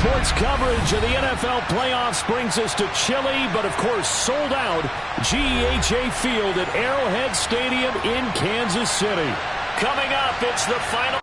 Sports coverage of the NFL playoffs brings us to chilly, but of course sold out GEHA Field at Arrowhead Stadium in Kansas City. Coming up, it's the final.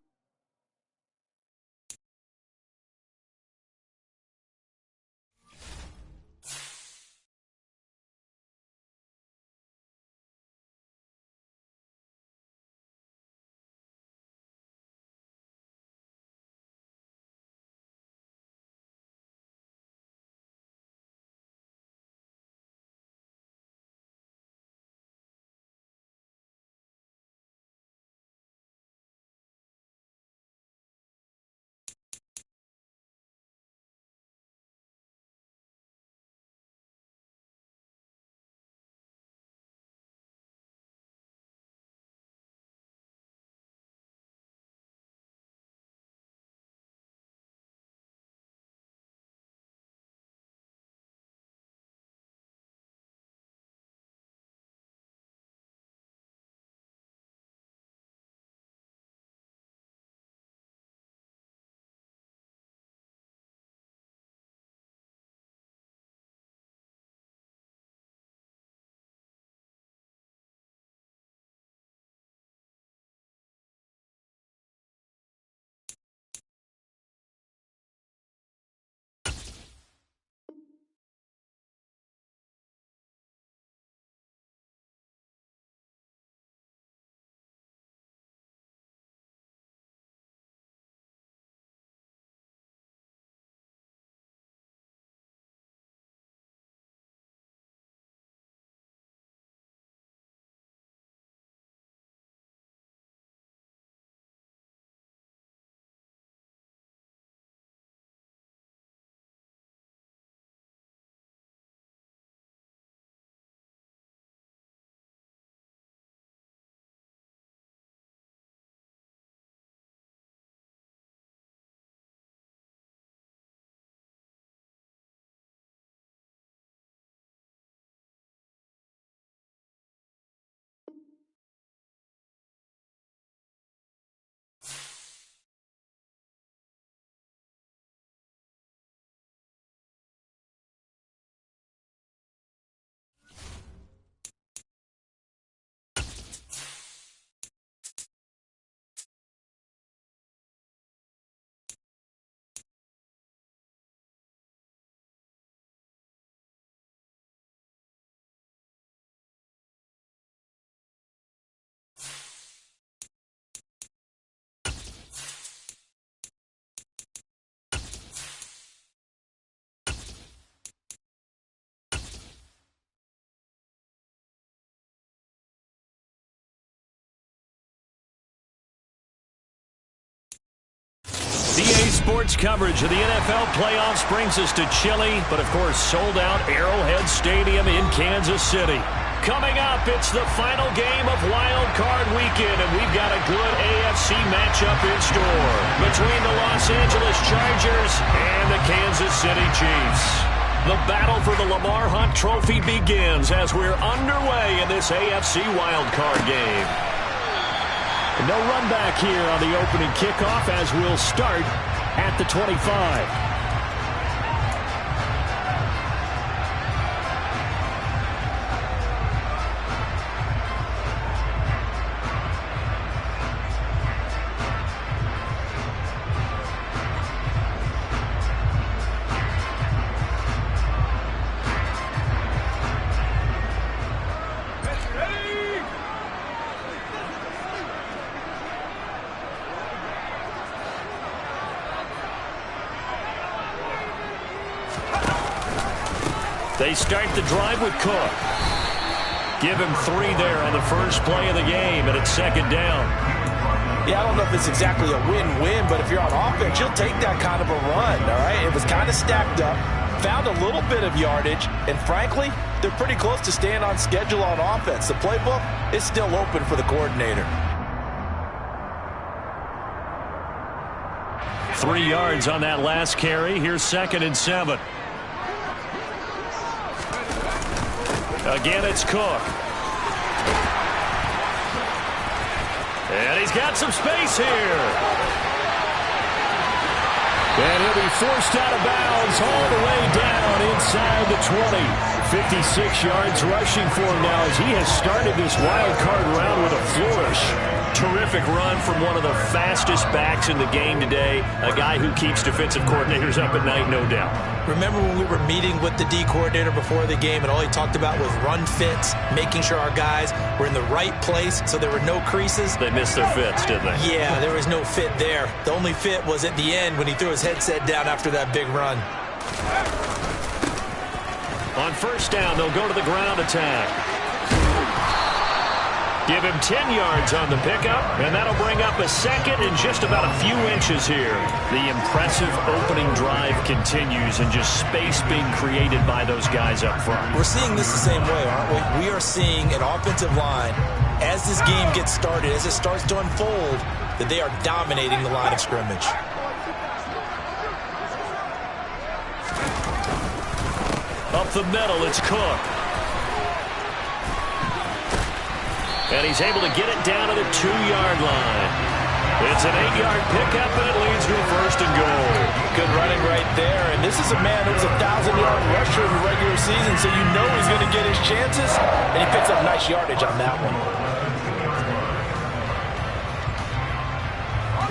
EA Sports coverage of the NFL playoffs brings us to chilly, but of course sold out Arrowhead Stadium in Kansas City. Coming up, it's the final game of Wild Card Weekend, and we've got a good AFC matchup in store between the Los Angeles Chargers and the Kansas City Chiefs. The battle for the Lamar Hunt Trophy begins as we're underway in this AFC Wild Card game. No run back here on the opening kickoff as we'll start at the 25. They start the drive with Cook. Give him 3 there on the first play of the game, and it's second down. Yeah, I don't know if it's exactly a win-win, but if you're on offense, you'll take that kind of a run, all right? It was kind of stacked up, found a little bit of yardage, and frankly, they're pretty close to staying on schedule on offense. The playbook is still open for the coordinator. 3 yards on that last carry. Here's 2nd and 7. Again, it's Cook. And he's got some space here. And he'll be forced out of bounds all the way down inside the 20. 56 yards rushing for him now as he has started this wild card round with a flourish. Terrific run from one of the fastest backs in the game today. A guy who keeps defensive coordinators up at night, no doubt. Remember when we were meeting with the D coordinator before the game and all he talked about was run fits, making sure our guys were in the right place so there were no creases? They missed their fits, didn't they? Yeah, there was no fit there. The only fit was at the end when he threw his headset down after that big run. On first down, they'll go to the ground attack. Give him 10 yards on the pickup, and that'll bring up a second and just about a few inches here. The impressive opening drive continues and just space being created by those guys up front. We're seeing this the same way, aren't we? We are seeing an offensive line, as this game gets started, as it starts to unfold, that they are dominating the line of scrimmage. Up the middle, it's Cook. And he's able to get it down to the 2-yard line. It's an 8-yard pickup, and it leads to a first and goal. Good running right there. And this is a man who was a 1,000-yard rusher in the regular season, so you know he's going to get his chances. And he picks up nice yardage on that one.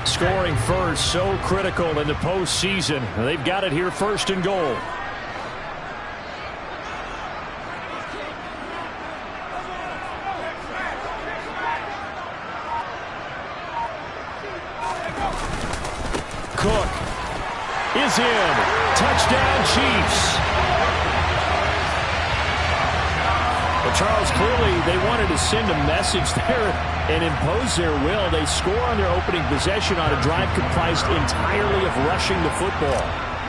Scoring first, so critical in the postseason. They've got it here, first and goal. Cook is in. Touchdown, Chiefs. Well, Charles, clearly they wanted to send a message there and impose their will. They score on their opening possession on a drive comprised entirely of rushing the football.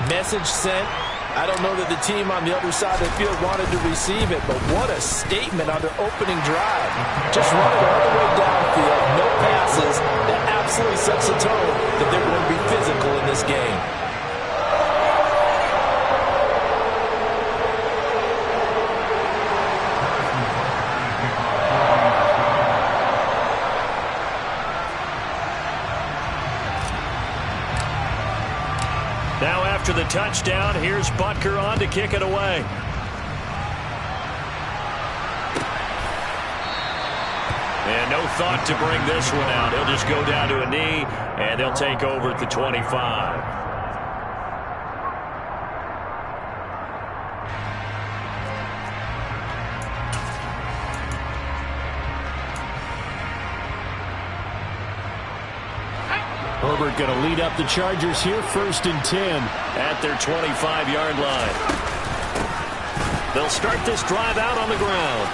Message sent. I don't know that the team on the other side of the field wanted to receive it, but what a statement on their opening drive. Just run it all the way downfield, no passes. That absolutely sets the tone that they're going to be physical in this game. Now after the touchdown, here's Butker on to kick it away. And no thought to bring this one out. He'll just go down to a knee, and they'll take over at the 25. Herbert going to lead up the Chargers here, first and 10 at their 25-yard line. They'll start this drive out on the ground.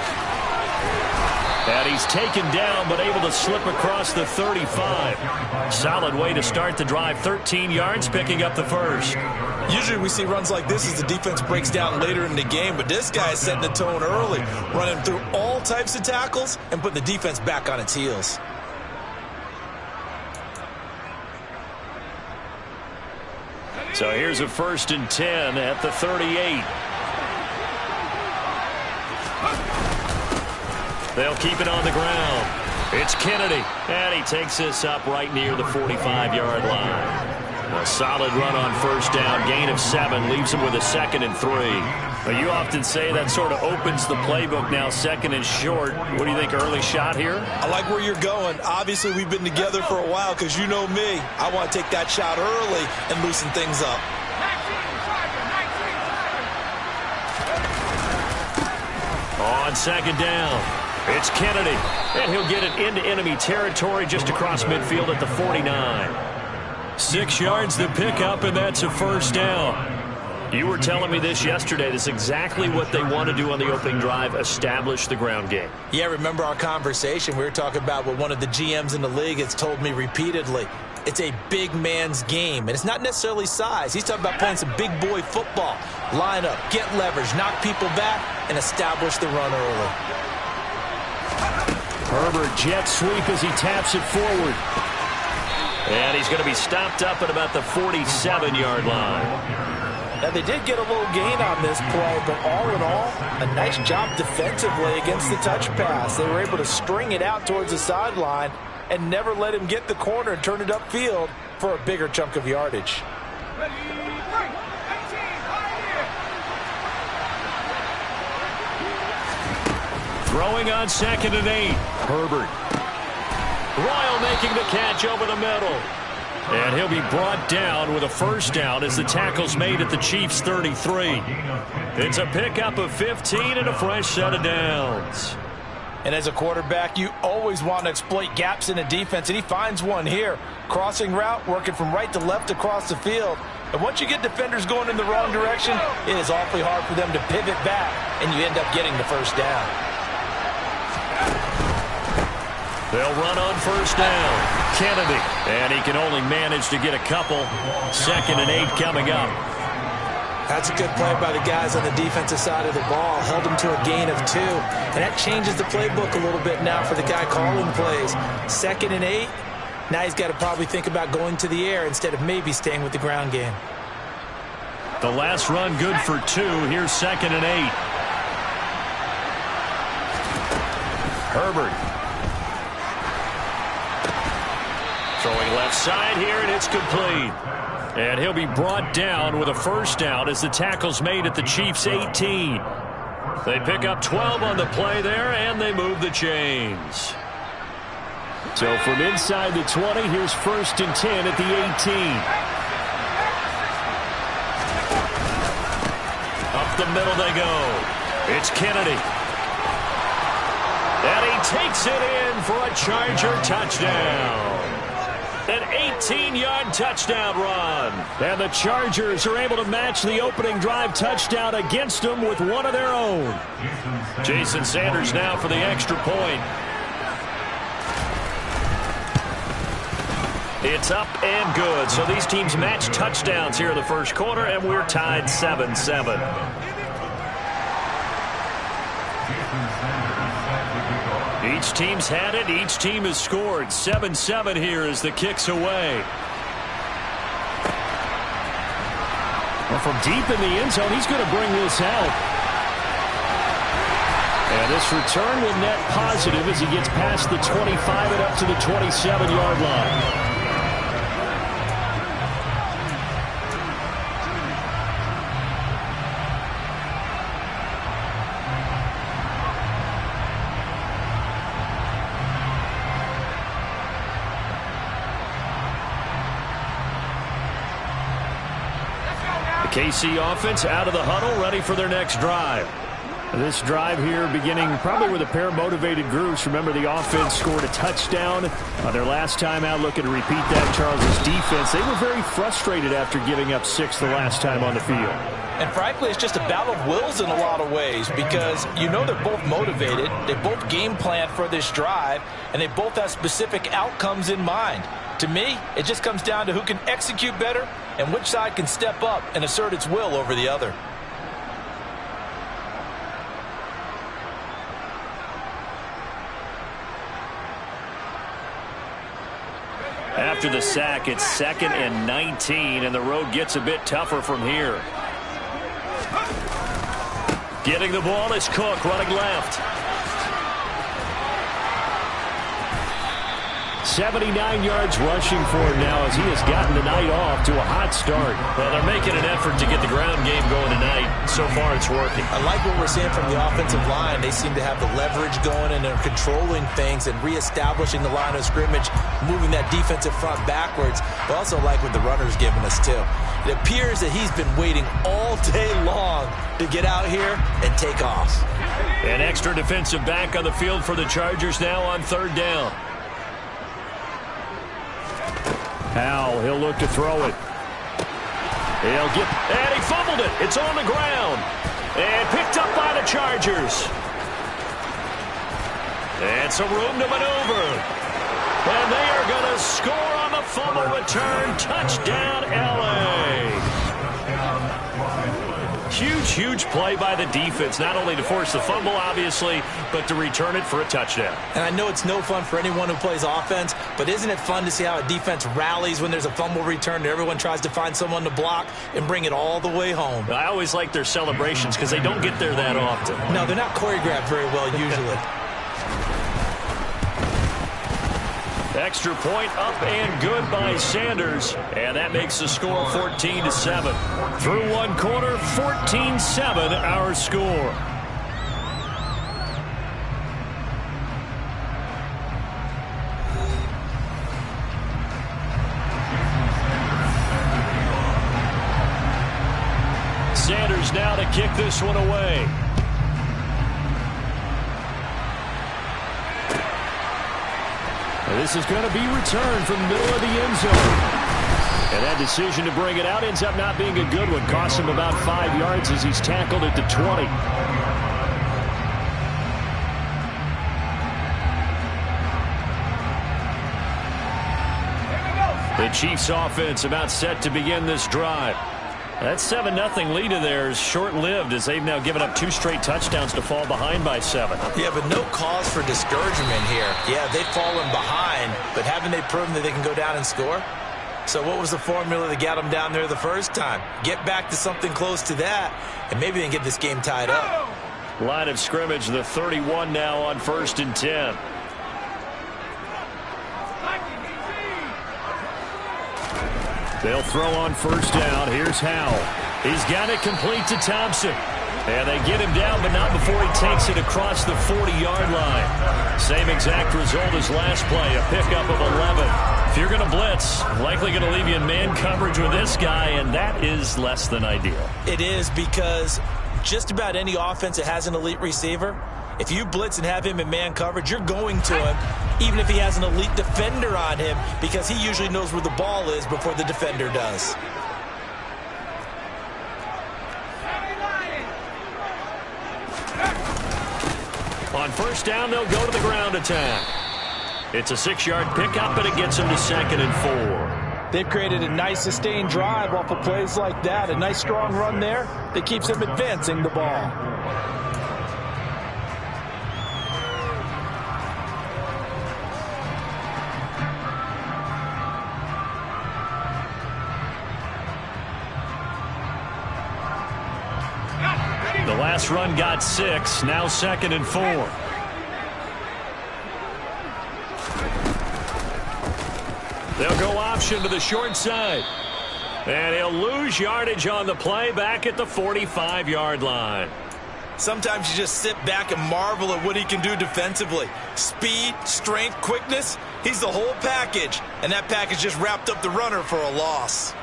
And he's taken down, but able to slip across the 35. Solid way to start the drive. 13 yards, picking up the first. Usually we see runs like this as the defense breaks down later in the game, but this guy is setting the tone early, running through all types of tackles and putting the defense back on its heels. So here's a first and 10 at the 38. They'll keep it on the ground. It's Kennedy, and he takes this up right near the 45-yard line. A solid run on first down, gain of 7, leaves him with a 2nd and 3. But you often say that sort of opens the playbook now, 2nd and short. What do you think, early shot here? I like where you're going. Obviously, we've been together for a while because you know me. I want to take that shot early and loosen things up. On second down, it's Kennedy, and he'll get it into enemy territory just across midfield at the 49. 6 yards the pickup, and that's a first down. You were telling me this yesterday. This is exactly what they want to do on the opening drive, establish the ground game. Yeah, remember our conversation? We were talking about what one of the GMs in the league has told me repeatedly. It's a big man's game, and it's not necessarily size. He's talking about playing some big boy football. Line up, get leverage, knock people back, and establish the run early. Herbert jet sweep as he taps it forward. And he's going to be stopped up at about the 47-yard line. Now, they did get a little gain on this play, but all in all, a nice job defensively against the touch pass. They were able to string it out towards the sideline and never let him get the corner and turn it upfield for a bigger chunk of yardage. Throwing on 2nd and 8. Herbert. Royal making the catch over the middle. And he'll be brought down with a first down as the tackle's made at the Chiefs' 33. It's a pickup of 15 and a fresh set of downs. And as a quarterback, you always want to exploit gaps in a defense, and he finds one here. Crossing route, working from right to left across the field. And once you get defenders going in the wrong direction, it is awfully hard for them to pivot back, and you end up getting the first down. They'll run on first down. Kennedy, and he can only manage to get a couple. 2nd and 8 coming up. That's a good play by the guys on the defensive side of the ball. Held them to a gain of 2. And that changes the playbook a little bit now for the guy calling plays. 2nd and 8. Now he's got to probably think about going to the air instead of maybe staying with the ground game. The last run good for 2. Here's 2nd and 8. Herbert. Throwing left side here, and it's complete. And he'll be brought down with a first down as the tackle's made at the Chiefs' 18. They pick up 12 on the play there, and they move the chains. So from inside the 20, here's 1st and 10 at the 18. Up the middle they go. It's Kennedy. And he takes it in for a Charger touchdown. An 18-yard touchdown run. And the Chargers are able to match the opening drive touchdown against them with one of their own. Jason Sanders now for the extra point. It's up and good. So these teams match touchdowns here in the first quarter, and we're tied 7-7. Each team's had it. Each team has scored. 7-7 here as the kick's away. Well, from deep in the end zone, he's going to bring this out. And this return will net positive as he gets past the 25 and up to the 27-yard line. KC offense out of the huddle, ready for their next drive. This drive here beginning probably with a pair of motivated groups. Remember, the offense scored a touchdown their last time out, looking to repeat that. Charles' defense, they were very frustrated after giving up 6 the last time on the field. And frankly, it's just a battle of wills in a lot of ways because you know they're both motivated. They both game plan for this drive, and they both have specific outcomes in mind. To me, it just comes down to who can execute better and which side can step up and assert its will over the other. After the sack, it's 2nd and 19, and the road gets a bit tougher from here. Getting the ball is Cook, running left. 79 yards rushing for him now as he has gotten the night off to a hot start. Well, they're making an effort to get the ground game going tonight. So far, it's working. I like what we're seeing from the offensive line. They seem to have the leverage going, and they're controlling things and reestablishing the line of scrimmage, moving that defensive front backwards. I also like what the runner's giving us, too. It appears that he's been waiting all day long to get out here and take off. An extra defensive back on the field for the Chargers now on 3rd down. Howell, he'll look to throw it. And he fumbled it. It's on the ground. And picked up by the Chargers. And some room to maneuver. And they are going to score on the fumble return. Touchdown, LA. Huge play by the defense, not only to force the fumble, obviously, but to return it for a touchdown. And I know it's no fun for anyone who plays offense, but isn't it fun to see how a defense rallies when there's a fumble return and everyone tries to find someone to block and bring it all the way home? I always like their celebrations because they don't get there that often. No, they're not choreographed very well usually. Extra point up and good by Sanders, and that makes the score 14-7. Through one quarter, 14-7 our score. kick this one away. And this is going to be returned from the middle of the end zone. And that decision to bring it out ends up not being a good one. Costs him about 5 yards as he's tackled at the 20. The Chiefs offense about set to begin this drive. That 7-0 lead of theirs short-lived as they've now given up 2 straight touchdowns to fall behind by 7. Yeah, but no cause for discouragement here. Yeah, they've fallen behind, but haven't they proven that they can go down and score? So what was the formula that got them down there the first time? Get back to something close to that, and maybe they can get this game tied up. Line of scrimmage, the 31 now on 1st and 10. They'll throw on 1st down. Here's Howell. He's got it complete to Thompson. And they get him down, but not before he takes it across the 40-yard line. Same exact result as last play, a pickup of 11. If you're going to blitz, likely going to leave you in man coverage with this guy, and that is less than ideal. It is, because just about any offense that has an elite receiver, if you blitz and have him in man coverage, you're going to him, even if he has an elite defender on him, because he usually knows where the ball is before the defender does. On 1st down, they'll go to the ground attack. It's a 6-yard pickup, and it gets them to 2nd and 4. They've created a nice sustained drive off of plays like that. A nice strong run there that keeps them advancing the ball. The last run got 6, now 2nd and 4. They'll go option to the short side. And he'll lose yardage on the play back at the 45-yard line. Sometimes you just sit back and marvel at what he can do defensively. Speed, strength, quickness, he's the whole package. And that package just wrapped up the runner for a loss.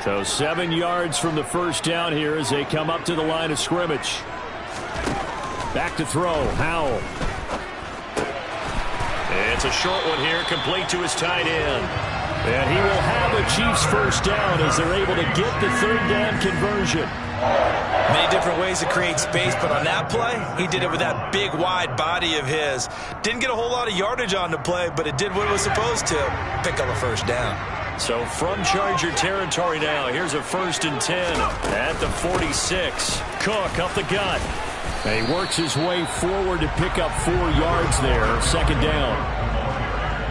So 7 yards from the 1st down here as they come up to the line of scrimmage. Back to throw, Howell. It's a short one here, complete to his tight end. And he will have a Chiefs 1st down as they're able to get the 3rd down conversion. Many different ways to create space, but on that play, he did it with that big, wide body of his. Didn't get a whole lot of yardage on the play, but it did what it was supposed to. Pick up a 1st down. So from Charger territory now, here's a 1st and 10 at the 46. Cook up the gut. And he works his way forward to pick up 4 yards there, 2nd down.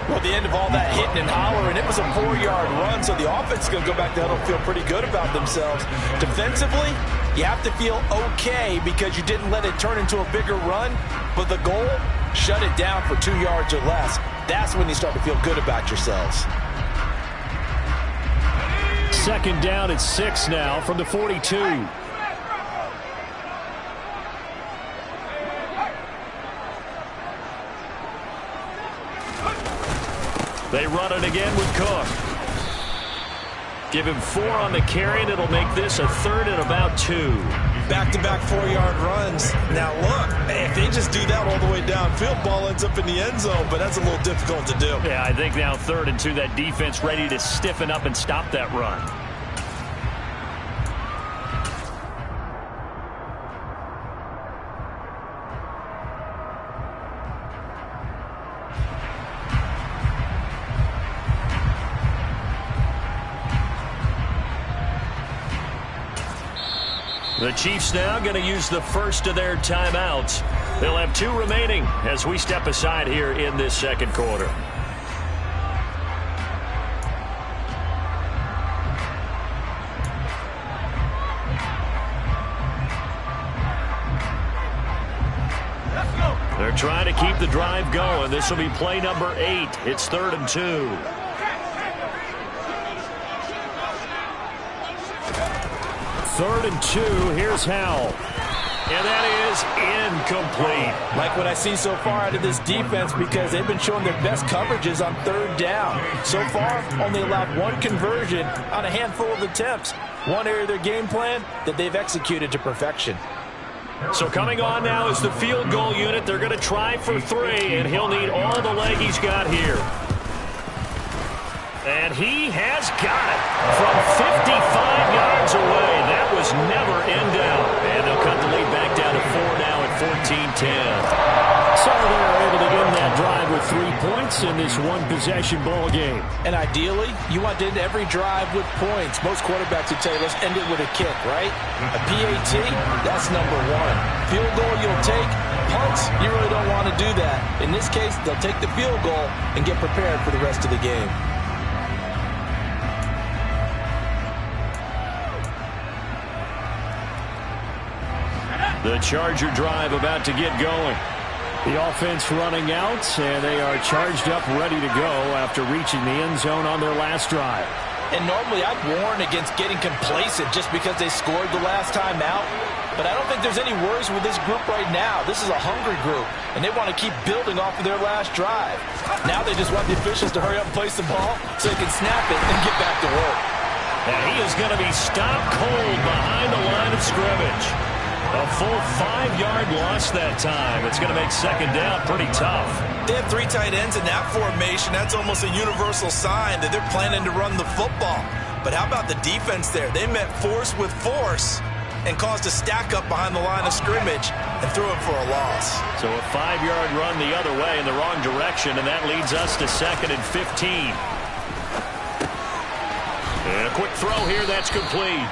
Well, at the end of all that hitting and hollering, it was a 4-yard run, so the offense is going to go back to huddle, feel pretty good about themselves. Defensively, you have to feel okay because you didn't let it turn into a bigger run, but the goal, shut it down for 2 yards or less. That's when you start to feel good about yourselves. 2nd down at 6 now from the 42. They run it again with Cook. Give him 4 on the carry, and it'll make this a 3rd and about 2. Back-to-back 4-yard runs. Now, look, if they just do that all the way downfield, ball ends up in the end zone, but that's a little difficult to do. Yeah, I think now 3rd and 2, that defense ready to stiffen up and stop that run. The Chiefs now going to use the first of their timeouts. They'll have 2 remaining as we step aside here in this 2nd quarter. They're trying to keep the drive going. This will be play number 8. It's 3rd and 2. Third and 2. Here's Howell. And that is incomplete. Like what I see so far out of this defense, because they've been showing their best coverages on third down. So far, only allowed one conversion on a handful of attempts. One area of their game plan that they've executed to perfection. So coming on now is the field goal unit. They're going to try for 3, and he'll need all the leg he's got here. And he has got it from 55 yards away. That was never in doubt. And they'll cut the lead back down to 4 now at 14-10. So they're able to end that drive with 3 points in this one-possession ball game. And ideally, you want to end every drive with points. Most quarterbacks would tell you, let's end it with a kick, right? A PAT, that's number 1. Field goal you'll take. Punts, you really don't want to do that. In this case, they'll take the field goal and get prepared for the rest of the game. The Charger drive about to get going. The offense running out, and they are charged up, ready to go after reaching the end zone on their last drive. And normally I'd warn against getting complacent just because they scored the last time out. But I don't think there's any worries with this group right now. This is a hungry group, and they want to keep building off of their last drive. Now they just want the officials to hurry up and place the ball so they can snap it and get back to work. And he is going to be stopped cold behind the line of scrimmage. A full 5-yard loss that time. It's going to make second down pretty tough. They have 3 tight ends in that formation. That's almost a universal sign that they're planning to run the football. But how about the defense there? They met force with force and caused a stack up behind the line of scrimmage and threw it for a loss. So a 5-yard run the other way in the wrong direction, and that leads us to 2nd and 15. And a quick throw here, that's complete.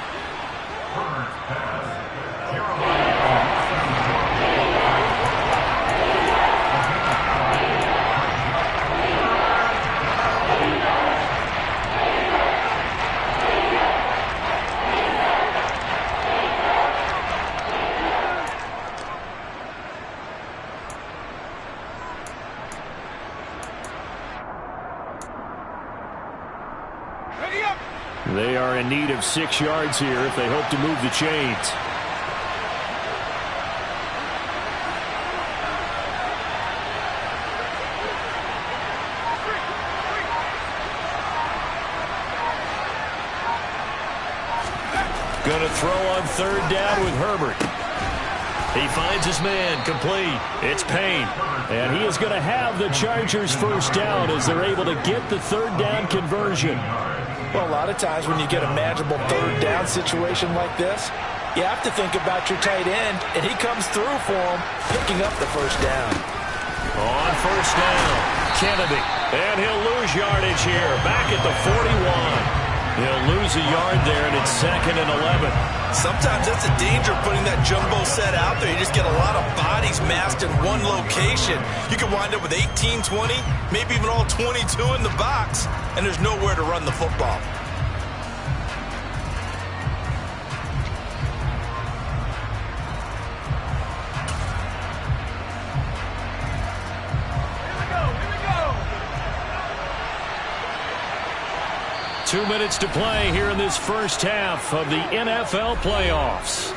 They are in need of 6 yards here if they hope to move the chains. Going to throw on 3rd down with Herbert. He finds his man, complete. It's Payne. And he is going to have the Chargers first down as they're able to get the 3rd down conversion. Well, a lot of times when you get a manageable 3rd down situation like this, you have to think about your tight end, and he comes through for him, picking up the first down. On 1st down, Kennedy. And he'll lose yardage here, back at the 41. He'll lose a yard there, and it's 2nd and 11. Sometimes that's the danger of putting that jumbo set out there. You just get a lot of bodies massed in one location. You can wind up with 18, 20, maybe even all 22 in the box, and there's nowhere to run the football. Here we go. 2 minutes to play here in this first half of the NFL playoffs.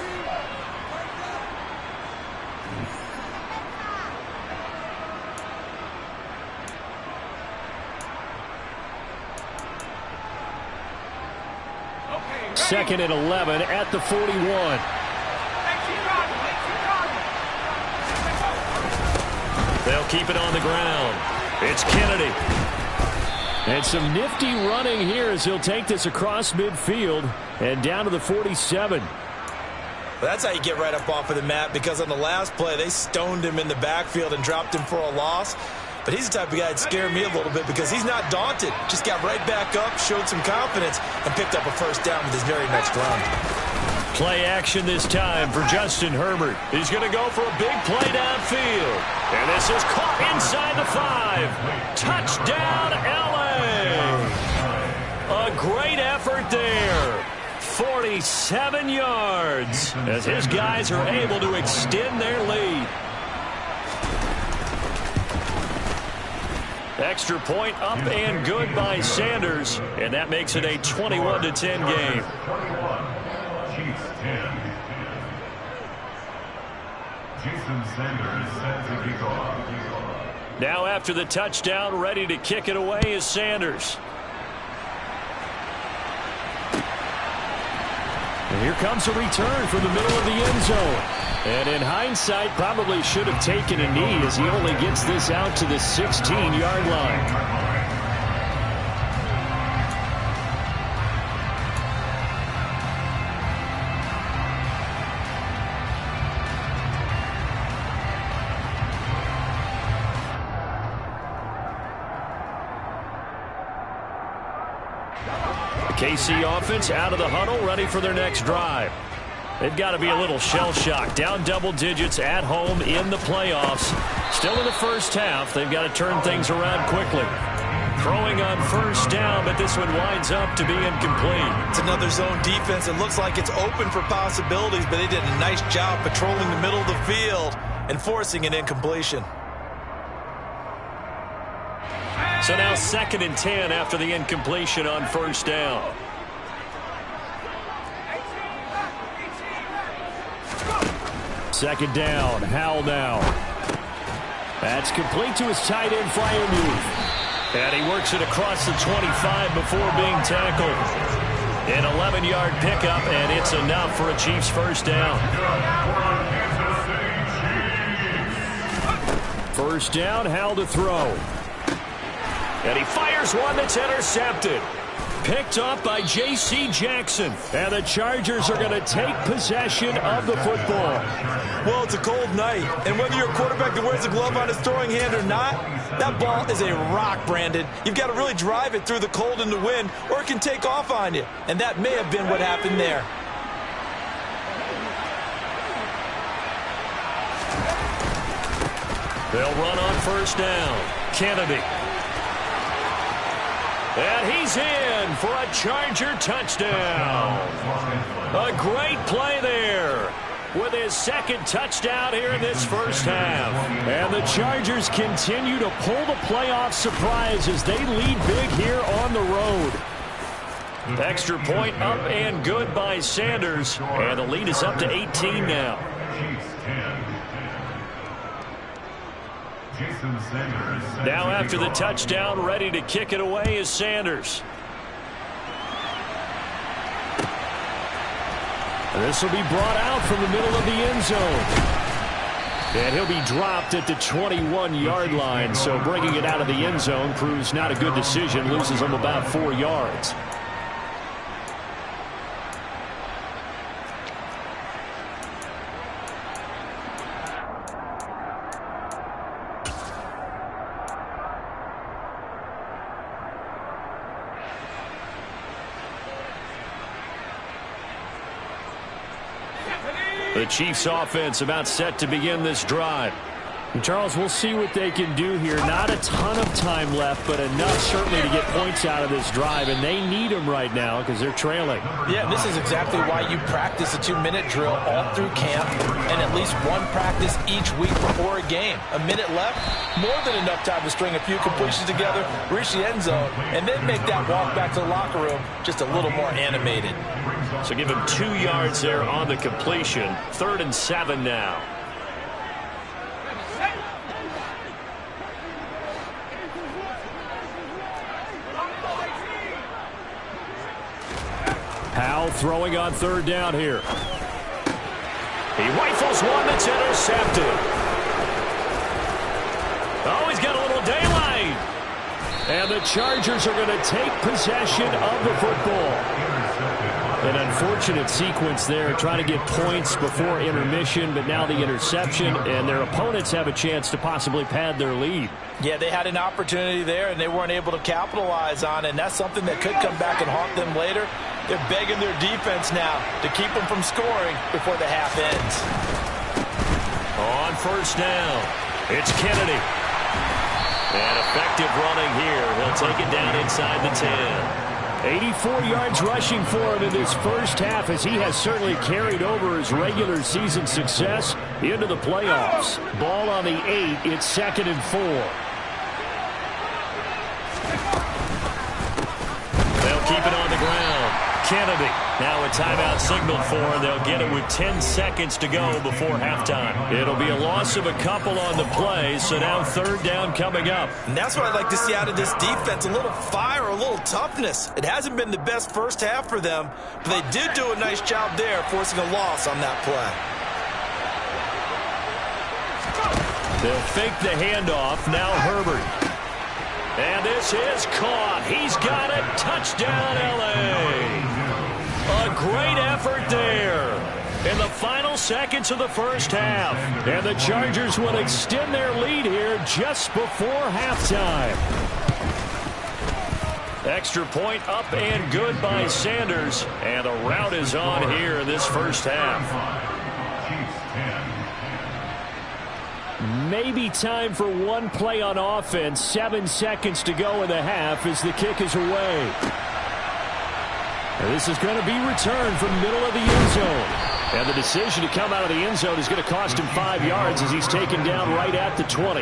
Second and 11 at the 41. They'll keep it on the ground. It's Kennedy. And some nifty running here as he'll take this across midfield and down to the 47. That's how you get right up off of the mat, because on the last play, they stoned him in the backfield and dropped him for a loss. But he's the type of guy that scared me a little bit because he's not daunted. Just got right back up, showed some confidence, and picked up a first down with his very next run. Play action this time for Justin Herbert. He's going to go for a big play downfield. And this is caught inside the 5. Touchdown, L.A. A great effort there. 47 yards as his guys are able to extend their lead. Extra point up and good by Sanders, and that makes it a 21-10 game. Now after the touchdown, ready to kick it away is Sanders. And here comes a return from the middle of the end zone. And in hindsight, probably should have taken a knee as he only gets this out to the 16-yard line. KC offense out of the huddle, ready for their next drive. They've got to be a little shell-shocked. Down double digits at home in the playoffs. Still in the first half. They've got to turn things around quickly. Throwing on first down, but this one winds up to be incomplete. It's another zone defense. It looks like it's open for possibilities, but they did a nice job patrolling the middle of the field and forcing an incompletion. So now 2nd and 10 after the incompletion on first down. Second down, Howell now. That's complete to his tight end, Freiermuth. And he works it across the 25 before being tackled. An 11-yard pickup, and it's enough for a Chiefs first down. First down, Howell to throw. And he fires one that's intercepted. Picked up by J.C. Jackson. And the Chargers are going to take possession of the football. Well, it's a cold night. And whether you're a quarterback that wears a glove on his throwing hand or not, that ball is a rock, Brandon. You've got to really drive it through the cold and the wind, or it can take off on you. And that may have been what happened there. They'll run on first down. Kennedy. And he's in for a Charger touchdown. A great play there with his 2nd touchdown here in this first half. And the Chargers continue to pull the playoff surprise as they lead big here on the road. Extra point up and good by Sanders. And the lead is up to 18 now. Now after the touchdown, ready to kick it away is Sanders. This will be brought out from the middle of the end zone. And he'll be dropped at the 21-yard line. So bringing it out of the end zone proves not a good decision. Loses him about 4 yards. The Chiefs offense about set to begin this drive. And Charles, we'll see what they can do here. Not a ton of time left, but enough certainly to get points out of this drive. And they need them right now because they're trailing. Yeah, this is exactly why you practice a 2-minute drill all through camp and at least one practice each week before a game. A minute left, more than enough time to string a few completions together, reach the end zone, and then make that walk back to the locker room just a little more animated. So give him 2 yards there on the completion. 3rd and 7 now. Howell throwing on 3rd down here. He rifles one that's intercepted. Oh, he's got a little daylight. And the Chargers are going to take possession of the football. An unfortunate sequence there, trying to get points before intermission, but now the interception, and their opponents have a chance to possibly pad their lead. Yeah, they had an opportunity there, and they weren't able to capitalize on it, and that's something that could come back and haunt them later. They're begging their defense now to keep them from scoring before the half ends. On first down, it's Kennedy. And effective running here. He'll take it down inside the 10. 84 yards rushing for him in this first half as he has certainly carried over his regular season success into the playoffs. Ball on the 8. It's 2nd and 4. They'll keep it on the ground. Kennedy. Now a timeout signal for, and they'll get it with 10 seconds to go before halftime. It'll be a loss of a couple on the play, so now third down coming up. And that's what I'd like to see out of this defense, a little fire, a little toughness. It hasn't been the best first half for them, but they did do a nice job there, forcing a loss on that play. They'll fake the handoff. Now Herbert. And this is caught. He's got it. Touchdown, L.A. A great effort there in the final seconds of the first half. And the Chargers will extend their lead here just before halftime. Extra point up and good by Sanders. And the route is on here in this first half. Maybe time for one play on offense. 7 seconds to go in the half as the kick is away. And this is going to be returned from middle of the end zone. And the decision to come out of the end zone is going to cost him 5 yards as he's taken down right at the 20.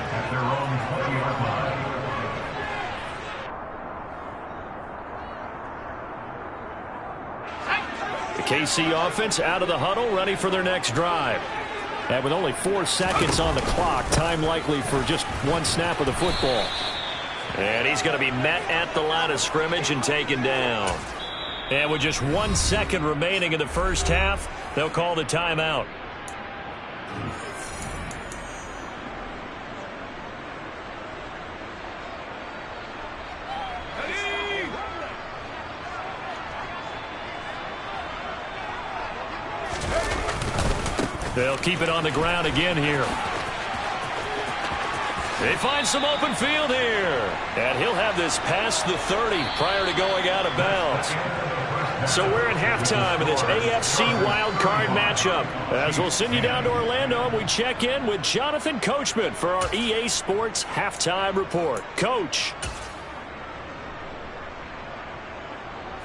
The KC offense out of the huddle, ready for their next drive. And with only 4 seconds on the clock, time likely for just one snap of the football. And he's going to be met at the line of scrimmage and taken down. And with just 1 second remaining in the first half, they'll call the timeout. They'll keep it on the ground again here. They find some open field here. And he'll have this past the 30 prior to going out of bounds. So we're in halftime in this AFC wildcard matchup. As we'll send you down to Orlando, we check in with Jonathan Coachman for our EA Sports Halftime Report. Coach.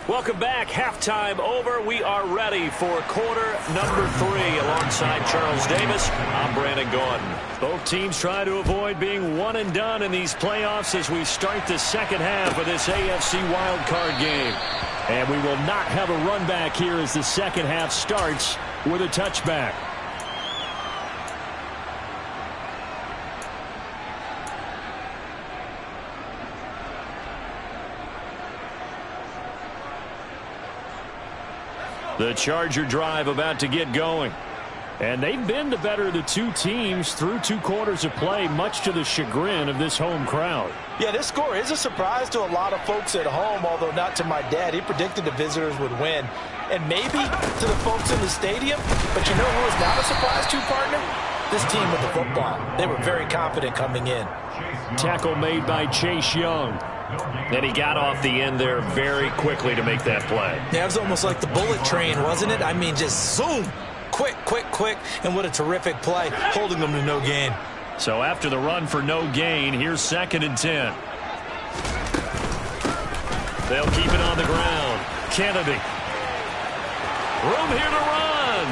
Welcome back. Halftime over. We are ready for quarter number 3. Alongside Charles Davis, I'm Brandon Gordon. Both teams try to avoid being one and done in these playoffs as we start the second half of this AFC wildcard game. And we will not have a run back here as the second half starts with a touchback. The Charger drive about to get going. And they've been the better of the two teams through 2 quarters of play, much to the chagrin of this home crowd. Yeah, this score is a surprise to a lot of folks at home, although not to my dad. He predicted the visitors would win. And maybe to the folks in the stadium. But you know who was not a surprise to, partner? This team with the football. They were very confident coming in. Tackle made by Chase Young. And he got off the end there very quickly to make that play. Yeah, it was almost like the bullet train, wasn't it? I mean, just zoom. Quick, quick, quick. And what a terrific play, holding them to no gain. So after the run for no gain, here's 2nd and 10. They'll keep it on the ground. Kennedy. Room here to run.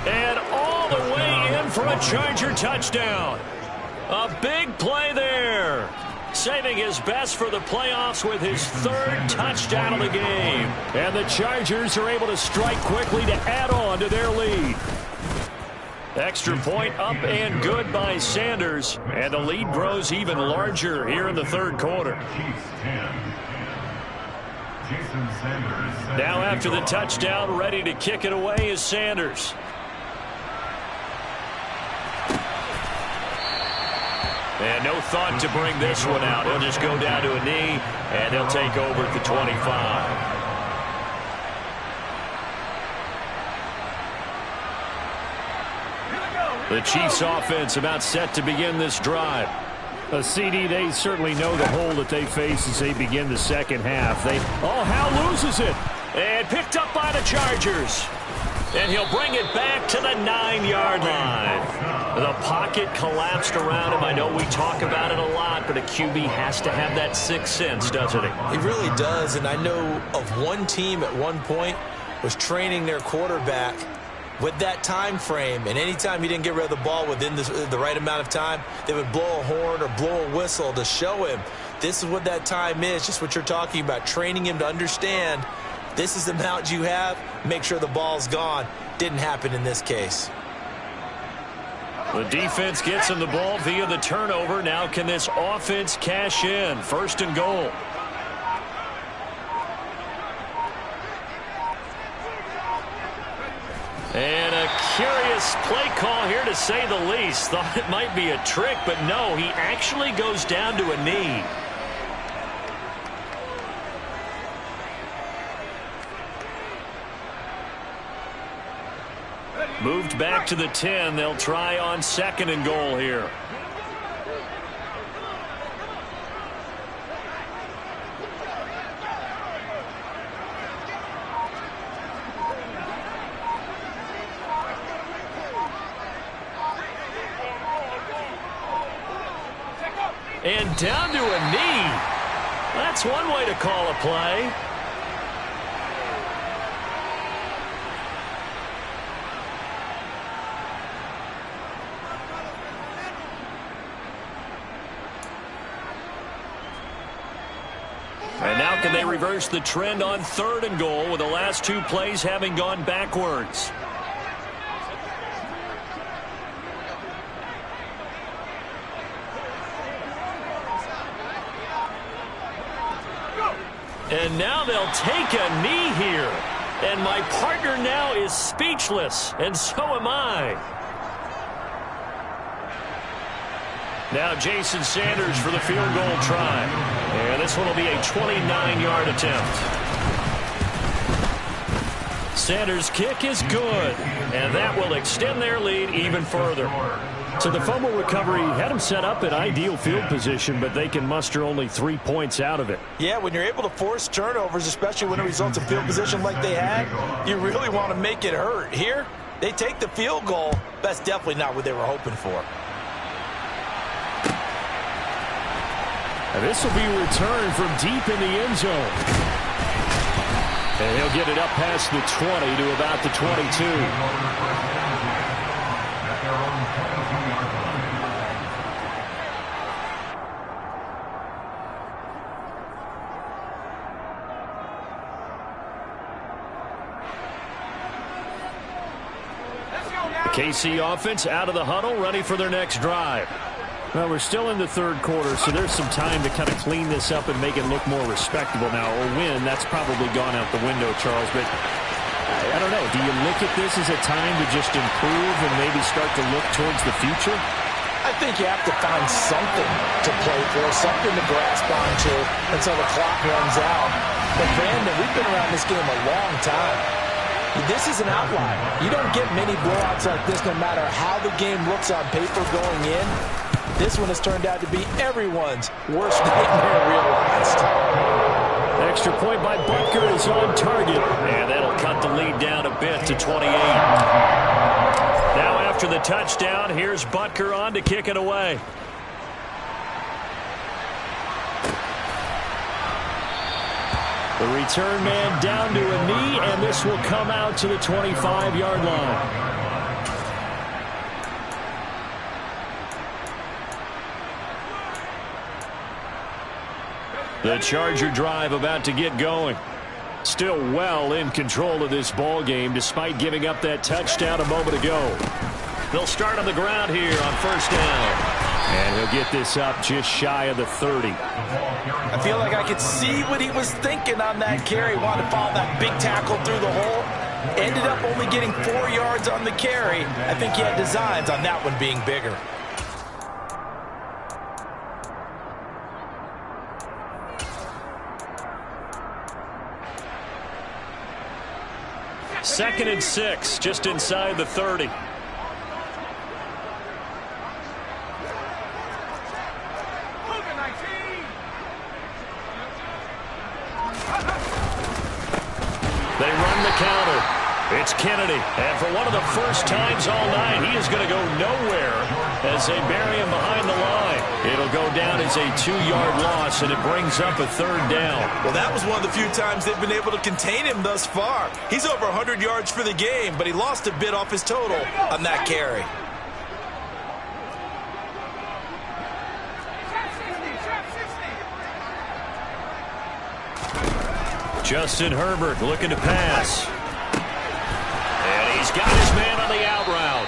And all the way in for a Charger touchdown. A big play there. Saving his best for the playoffs with his 3rd touchdown of the game. And the Chargers are able to strike quickly to add on to their lead. Extra point up and good by Sanders. And the lead grows even larger here in the 3rd quarter. Now after the touchdown, ready to kick it away is Sanders. And no thought to bring this one out. He'll just go down to a knee, and he'll take over at the 25. The Chiefs offense about set to begin this drive. A CD, they certainly know the hole that they face as they begin the second half. Howe loses it. And picked up by the Chargers. And he'll bring it back to the 9-yard line. The pocket collapsed around him. I know we talk about it a lot, but a QB has to have that 6th sense, doesn't he? He really does, and I know of one team at one point was training their quarterback with that time frame, and anytime he didn't get rid of the ball within the right amount of time, they would blow a horn or blow a whistle to show him This is what that time is, just what you're talking about, training him to understand this is the amount you have, make sure the ball's gone. Didn't happen in this case. The defense gets him the ball via the turnover. Now can this offense cash in? 1st and goal. And a curious play call here, to say the least. Thought it might be a trick, but no, he actually goes down to a knee. Moved back to the 10. They'll try on 2nd and goal here. And down to a knee. That's one way to call a play. And now can they reverse the trend on 3rd and goal, with the last 2 plays having gone backwards? And now they'll take a knee here. And my partner now is speechless, and so am I. Now Jason Sanders for the field goal try. And this one will be a 29-yard attempt. Sanders' kick is good, and that will extend their lead even further. So the fumble recovery had them set up at ideal field position, but they can muster only 3 points out of it. Yeah, when you're able to force turnovers, especially when it results in field position like they had, you really want to make it hurt. Here, they take the field goal. That's definitely not what they were hoping for. And this will be returned from deep in the end zone. And he'll get it up past the 20 to about the 22. KC offense out of the huddle, ready for their next drive. Well, we're still in the 3rd quarter, so there's some time to kind of clean this up and make it look more respectable now. Or win, that's probably gone out the window, Charles. But I don't know. Do you look at this as a time to just improve and maybe start to look towards the future? I think you have to find something to play for, something to grasp onto until the clock runs out. But, Brandon, we've been around this game a long time. This is an outlier. You don't get many blowouts like this no matter how the game looks on paper going in. This one has turned out to be everyone's worst nightmare realized. Extra point by Butker is on target, and that'll cut the lead down a bit to 28. Now after the touchdown, here's Butker on to kick it away. The return man down to a knee, and this will come out to the 25-yard line. The Charger drive about to get going. Still well in control of this ball game despite giving up that touchdown a moment ago. They'll start on the ground here on 1st down. And he'll get this up just shy of the 30. I feel like I could see what he was thinking on that carry. Wanted to follow that big tackle through the hole. Ended up only getting 4 yards on the carry. I think he had designs on that one being bigger. Second and 6, just inside the 30. They run the counter. It's Kennedy. And for one of the first times all night, he is going to go nowhere as they bury him behind the line. It'll go down as a 2-yard loss, and it brings up a 3rd down. Well, that was one of the few times they've been able to contain him thus far. He's over 100 yards for the game, but he lost a bit off his total on that carry. Justin Herbert looking to pass. And he's got his man on the out route.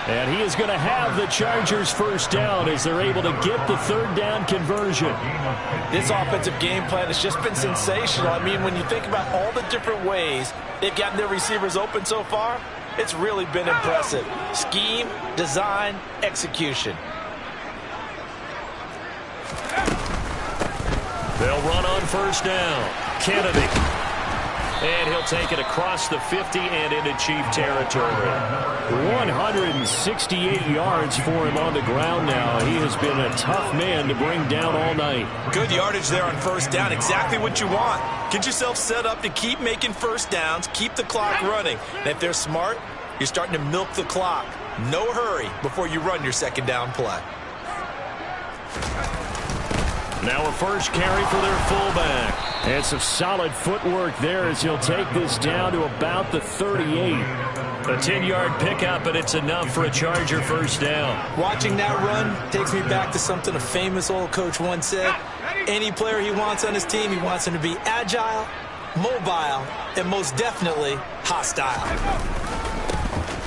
And he is going to have the Chargers first down as they're able to get the third down conversion. This offensive game plan has just been sensational. I mean, when you think about all the different ways they've gotten their receivers open so far, it's really been impressive. Scheme, design, execution. They'll run on first down. Kennedy. And he'll take it across the 50 and into Chief territory. 168 yards for him on the ground now. He has been a tough man to bring down all night. Good yardage there on first down. Exactly what you want. Get yourself set up to keep making first downs, keep the clock running. And if they're smart, you're starting to milk the clock. No hurry before you run your second down play. Now a first carry for their fullback. And some solid footwork there as he'll take this down to about the 38. A 10-yard pickup, and it's enough for a Charger first down. Watching that run takes me back to something a famous old coach once said. Any player he wants on his team, he wants him to be agile, mobile, and most definitely hostile.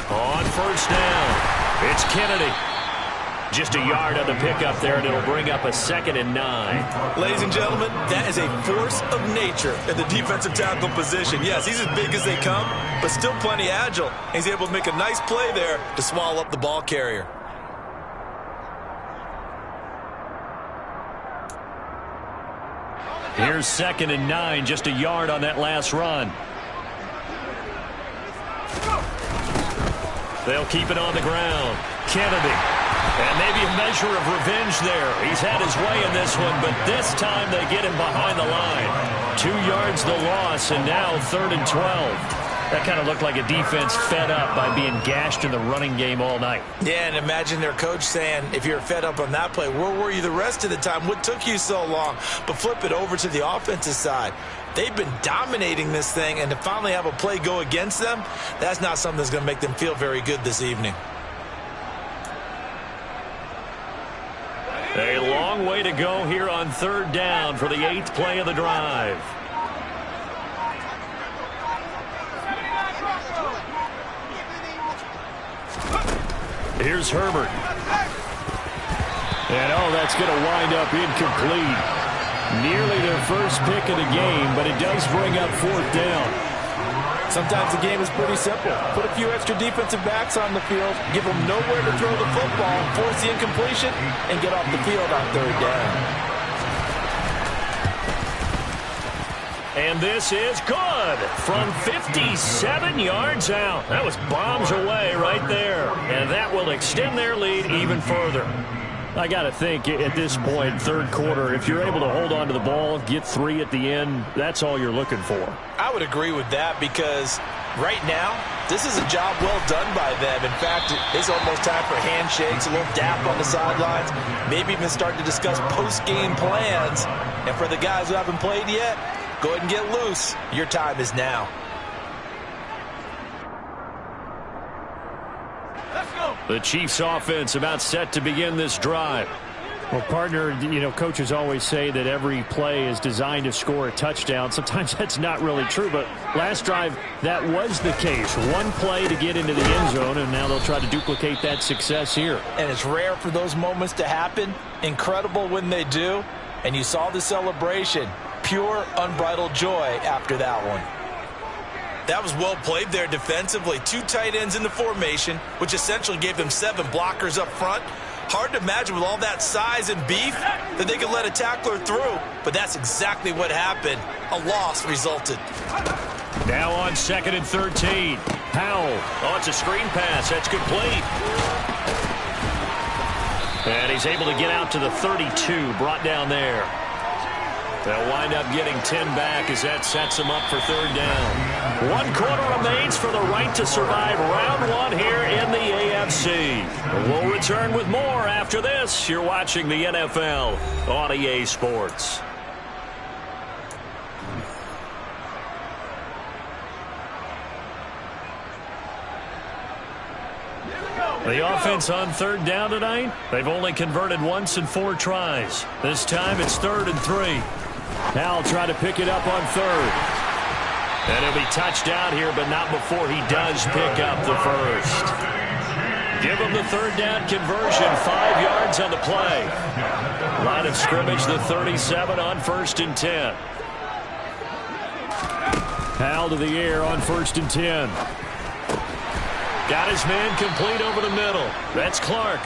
On first down, it's Kennedy. Just a yard on the pickup there, and it'll bring up a 2nd and 9. Ladies and gentlemen, that is a force of nature in the defensive tackle position. Yes, he's as big as they come, but still plenty agile. He's able to make a nice play there to swallow up the ball carrier. Here's 2nd and 9, just a yard on that last run. They'll keep it on the ground. Kennedy. And maybe a measure of revenge there. He's had his way in this one, but this time they get him behind the line. 2 yards the loss, and now 3rd and 12. That kind of looked like a defense fed up by being gashed in the running game all night. Yeah, and imagine their coach saying, if you're fed up on that play, where were you the rest of the time? What took you so long? But flip it over to the offensive side. They've been dominating this thing, and to finally have a play go against them, that's not something that's going to make them feel very good this evening. A long way to go here on 3rd down for the 8th play of the drive. Here's Herbert. And that's going to wind up incomplete. Nearly their first pick of the game, but it does bring up 4th down. Sometimes the game is pretty simple. Put a few extra defensive backs on the field, give them nowhere to throw the football, force the incompletion, and get off the field on 3rd down. And this is good from 57 yards out. That was bombs away right there. And that will extend their lead even further. I got to think at this point, 3rd quarter, if you're able to hold on to the ball, get 3 at the end, that's all you're looking for. I would agree with that because right now, this is a job well done by them. In fact, it's almost time for handshakes, a little dap on the sidelines, maybe even start to discuss post-game plans. And for the guys who haven't played yet, go ahead and get loose. Your time is now. The Chiefs offense about set to begin this drive. Well, partner, coaches always say that every play is designed to score a touchdown. Sometimes that's not really true, but last drive, that was the case. One play to get into the end zone, and now they'll try to duplicate that success here. And it's rare for those moments to happen. Incredible when they do. And you saw the celebration. Pure, unbridled joy after that one. That was well played there defensively. 2 tight ends in the formation, which essentially gave them 7 blockers up front. Hard to imagine with all that size and beef that they could let a tackler through, but that's exactly what happened. A loss resulted. Now on 2nd and 13. Powell. Oh, it's a screen pass. That's complete. And he's able to get out to the 32, brought down there. They'll wind up getting 10 back as that sets them up for 3rd down. 1 quarter remains for the right to survive round 1 here in the AFC. We'll return with more after this. You're watching the NFL on EA Sports. The offense on 3rd down tonight, they've only converted once in 4 tries. This time it's 3rd and 3. Powell trying to pick it up on 3rd. And he'll be touched down here, but not before he does pick up the first. Give him the third down conversion, 5 yards on the play. Line of scrimmage, the 37 on 1st and 10. Powell to the air on 1st and 10. Got his man complete over the middle. That's Clark.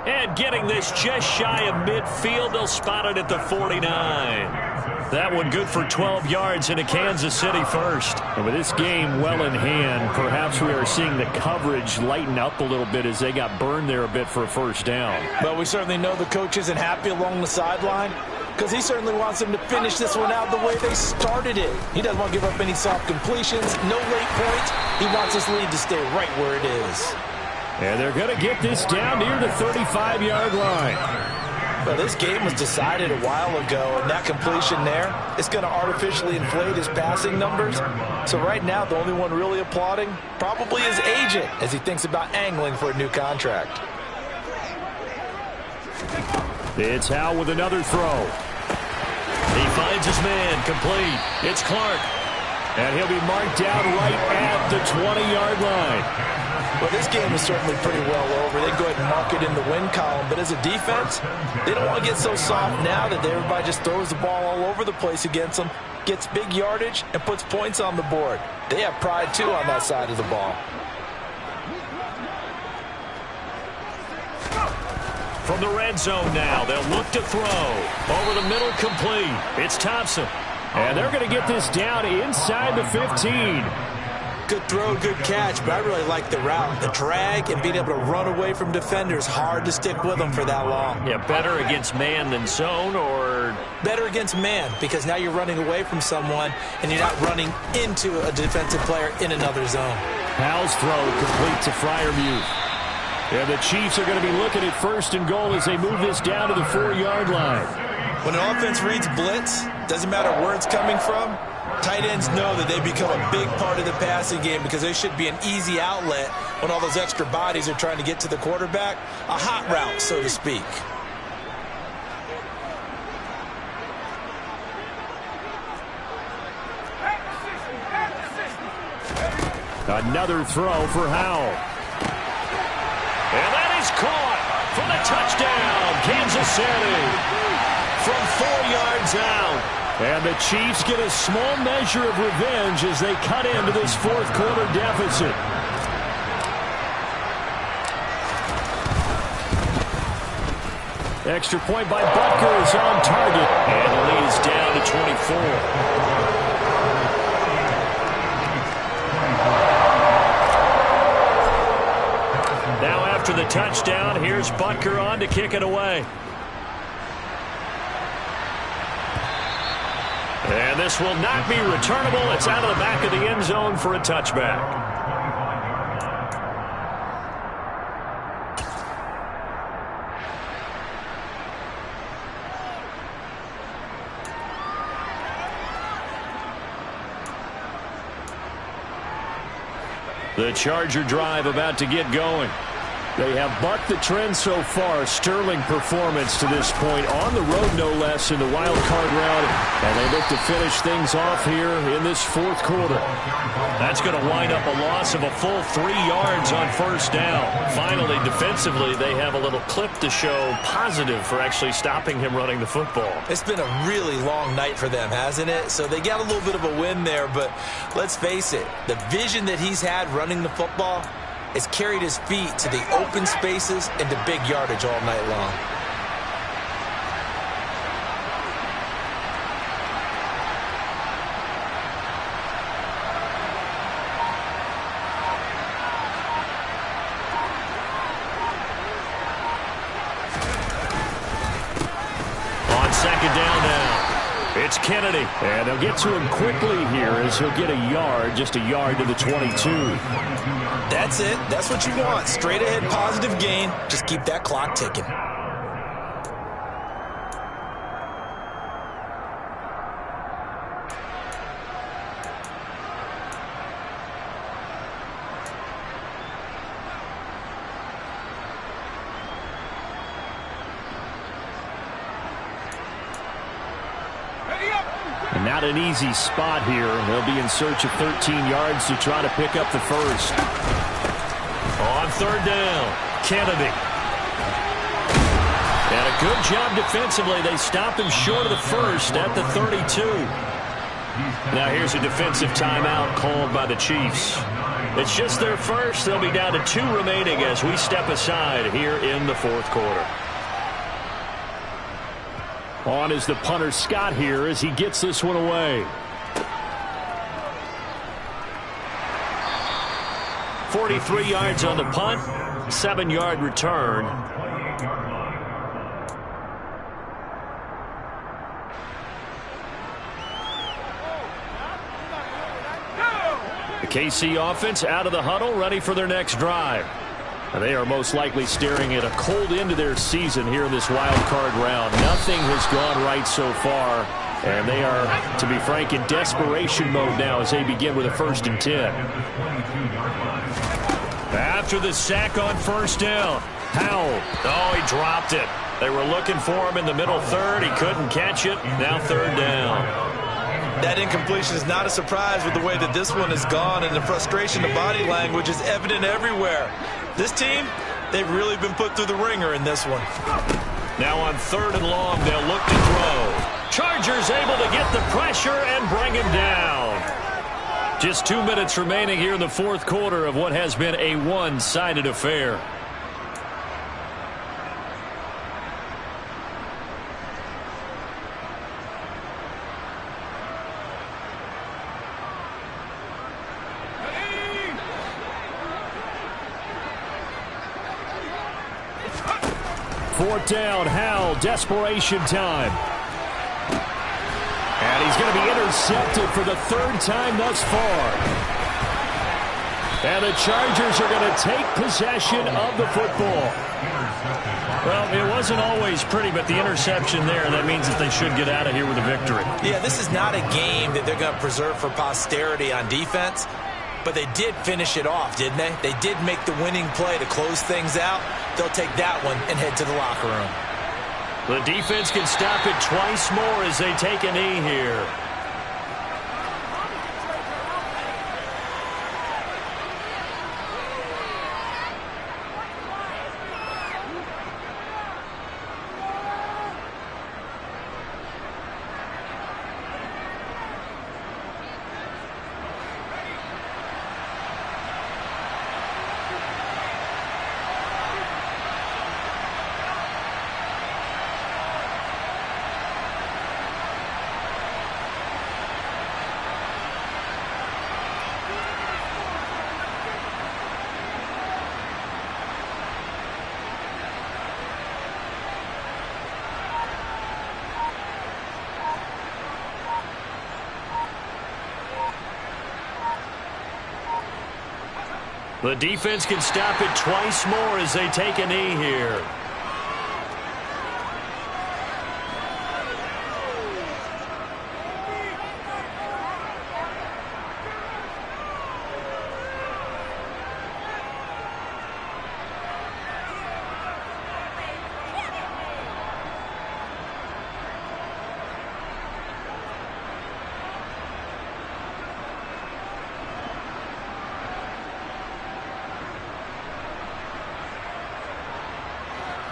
And getting this just shy of midfield, they'll spot it at the 49. That one good for 12 yards into Kansas City first. And with this game well in hand, perhaps we are seeing the coverage lighten up a little bit as they got burned there a bit for a first down. But we certainly know the coach isn't happy along the sideline because he certainly wants them to finish this one out the way they started it. He doesn't want to give up any soft completions, no late points. He wants his lead to stay right where it is. And they're going to get this down near the 35-yard line. Well, this game was decided a while ago, and that completion there is going to artificially inflate his passing numbers. So right now, the only one really applauding probably his agent as he thinks about angling for a new contract. It's Howe with another throw. He finds his man complete. It's Clark. And he'll be marked down right at the 20-yard line. Well, this game is certainly pretty well over. They go ahead and mark it in the win column. But as a defense, they don't want to get so soft now that everybody just throws the ball all over the place against them, gets big yardage, and puts points on the board. They have pride, too, on that side of the ball. From the red zone now, they'll look to throw. Over the middle, complete. It's Thompson. And they're going to get this down inside the 15. Good throw, good catch, but I really like the route. The drag and being able to run away from defenders, hard to stick with them for that long. Yeah, better against man than zone, or? Better against man, because now you're running away from someone and you're not running into a defensive player in another zone. Powell's throw complete to Freiermuth. And the Chiefs are going to be looking at 1st and goal as they move this down to the 4-yard line. When an offense reads blitz, doesn't matter where it's coming from, tight ends know that they become a big part of the passing game because they should be an easy outlet when all those extra bodies are trying to get to the quarterback. A hot route, so to speak. Another throw for Howell. And that is caught for the touchdown, Kansas City. From 4 yards out. And the Chiefs get a small measure of revenge as they cut into this 4th quarter deficit. Extra point by Butker is on target. And the lead is down to 24. Now after the touchdown, here's Butker on to kick it away. And this will not be returnable. It's out of the back of the end zone for a touchback. The Charger drive about to get going. They have bucked the trend so far. Sterling performance to this point. On the road, no less, in the wild card round. And they look to finish things off here in this 4th quarter. That's going to wind up a loss of a full 3 yards on 1st down. Finally, defensively, they have a little clip to show positive for actually stopping him running the football. It's been a really long night for them, hasn't it? So they got a little bit of a win there, but let's face it, the vision that he's had running the football has carried his feet to the open spaces and to big yardage all night long. On 2nd down now. It's Kennedy. And they'll get to him quickly here as he'll get a yard, just a yard to the 22. That's it. That's what you want. Straight ahead positive gain. Just keep that clock ticking. And Not an easy spot here. They'll be in search of 13 yards to try to pick up the first. On third down, Kennedy. And a good job defensively. They stopped him short of the first at the 32. Now here's a defensive timeout called by the Chiefs. It's just their first. They'll be down to 2 remaining as we step aside here in the fourth quarter. On is the punter Scott here as he gets this one away. 43 yards on the punt, 7-yard return. The KC offense out of the huddle, ready for their next drive. And they are most likely staring at a cold end to their season here in this wild card round. Nothing has gone right so far, and they are, to be frank, in desperation mode now as they begin with a 1st and 10. After the sack on first down, Howell. Oh, he dropped it. They were looking for him in the middle third. He couldn't catch it. Now 3rd down. That incompletion is not a surprise with the way that this one has gone, and the frustration, the body language is evident everywhere. This team, they've really been put through the ringer in this one. Now on 3rd and long, they'll look to throw. Chargers able to get the pressure and bring him down. Just 2 minutes remaining here in the fourth quarter of what has been a one-sided affair. Fourth down, Howell, desperation time. And he's going to be intercepted for the 3rd time thus far. And the Chargers are going to take possession of the football. Well, it wasn't always pretty, but the interception there, that means that they should get out of here with a victory. Yeah, this is not a game that they're going to preserve for posterity on defense, but they did finish it off, didn't they? They did make the winning play to close things out. They'll take that one and head to the locker room. The defense can stop it twice more as they take a knee here. The defense can stop it twice more as they take a knee here.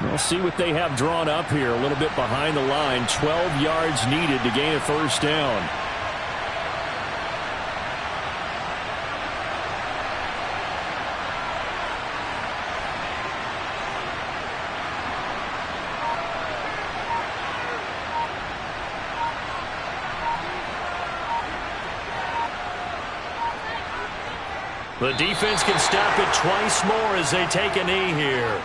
We'll see what they have drawn up here. A little bit behind the line. 12 yards needed to gain a 1st down. The defense can stop it twice more as they take a knee here.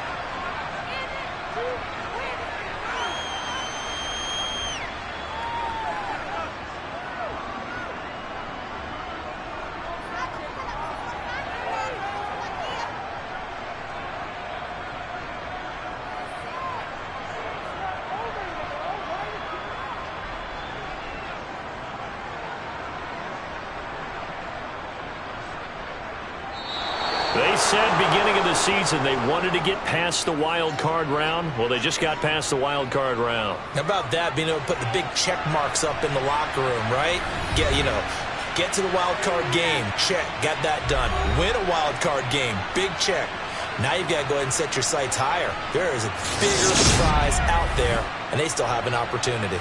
They said beginning of the season they wanted to get past the wild card round. Well, they just got past the wild card round. How about that, being able to put the big check marks up in the locker room, right? Get to the wild card game, check, got that done. Win a wild card game, big check. Now you've got to go ahead and set your sights higher. There is a bigger prize out there, and they still have an opportunity.